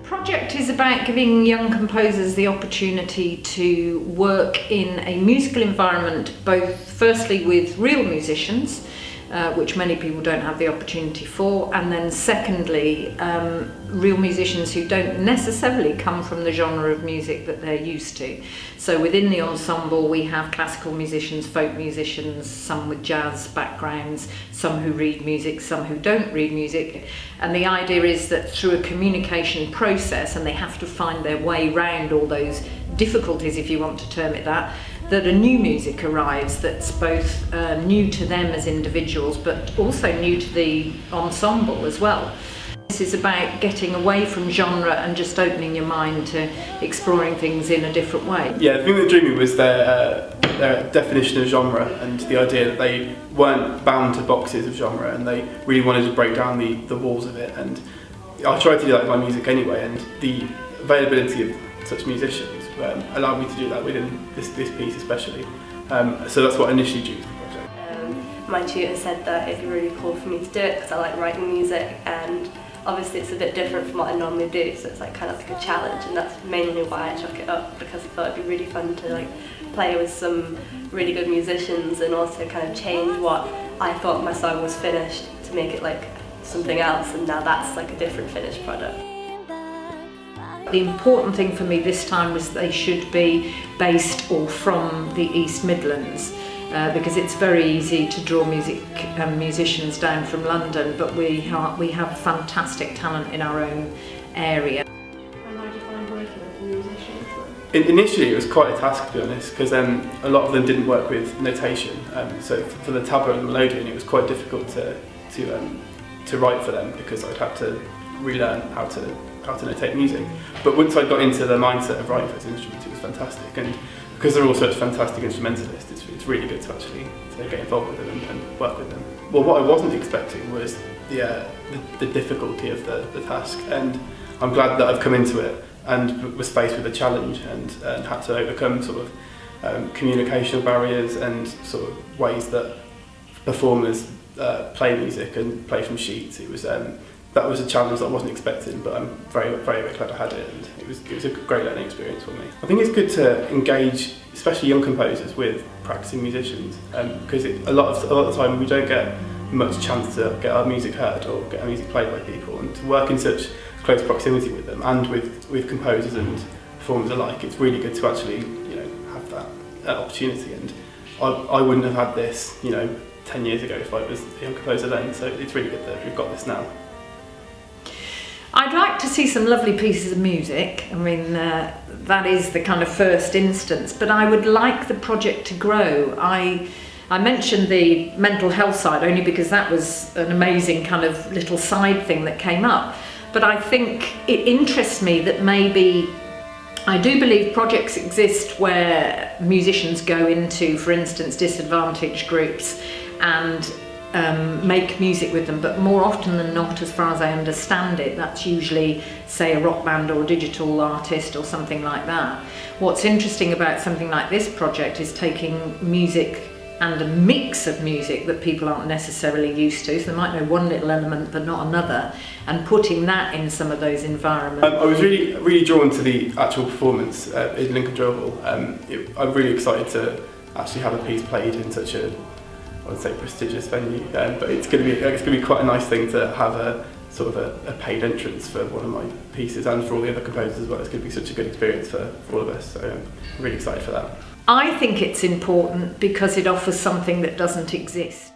project is about giving young composers the opportunity to work in a musical environment, both firstly with real musicians, which many people don't have the opportunity for, and then secondly, real musicians who don't necessarily come from the genre of music that they're used to. So within the ensemble we have classical musicians, folk musicians, some with jazz backgrounds, some who read music, some who don't read music, and the idea is that through a communication process, and they have to find their way round all those difficulties, if you want to term it that a new music arrives that's both new to them as individuals but also new to the ensemble as well. This is about getting away from genre and just opening your mind to exploring things in a different way. Yeah, the thing that drew me was their definition of genre and the idea that they weren't bound to boxes of genre and they really wanted to break down the walls of it. And I tried to do that with my music anyway, and the availability of such musicians allowed me to do that within this piece especially. So that's what initially drew to the project. My tutor said that it'd be really cool for me to do it because I like writing music, and obviously it's a bit different from what I normally do, so it's like kind of like a challenge, and that's mainly why I took it up, because I thought it'd be really fun to like play with some really good musicians and also kind of change what I thought my song was finished to make it like something else, and now that's like a different finished product. The important thing for me this time was they should be based or from the East Midlands, because it's very easy to draw musicians down from London, but we have fantastic talent in our own area. And how do you find working with musicians? Initially it was quite a task, to be honest, because a lot of them didn't work with notation. So for the tabla and the melodeon, it was quite difficult to write for them because I'd have to relearn how to notate music. But once I got into the mindset of writing for this instrument, it was fantastic, and because they're all such fantastic instrumentalists, it's really good to actually get involved with them and work with them. Well, what I wasn't expecting was the difficulty of the task, and I'm glad that I've come into it and was faced with a challenge and had to overcome sort of communicational barriers and sort of ways that performers play music and play from sheets. That was a challenge that I wasn't expecting, but I'm very, very, very glad I had it, and it was a great learning experience for me. I think it's good to engage, especially young composers, with practicing musicians, because a lot of the time we don't get much chance to get our music heard or get our music played by people, and to work in such close proximity with them and with composers and performers alike, it's really good to actually have that opportunity. And I wouldn't have had this 10 years ago if I was a young composer then, so it's really good that we've got this now. I'd like to see some lovely pieces of music. I mean, that is the kind of first instance, but I would like the project to grow. I mentioned the mental health side only because that was an amazing kind of little side thing that came up, but I think it interests me that maybe, I do believe projects exist where musicians go into, for instance, disadvantaged groups and make music with them, but more often than not, as far as I understand it, that's usually, say, a rock band or a digital artist or something like that. What's interesting about something like this project is taking music and a mix of music that people aren't necessarily used to, so they might know one little element but not another, and putting that in some of those environments. I was really drawn to the actual performance in Lincoln Drill Hall. I'm really excited to actually have a piece played in such a, I would say, prestigious venue, but it's going to be quite a nice thing to have a sort of a paid entrance for one of my pieces and for all the other composers as well. It's going to be such a good experience for all of us, so I'm really excited for that. I think it's important because it offers something that doesn't exist.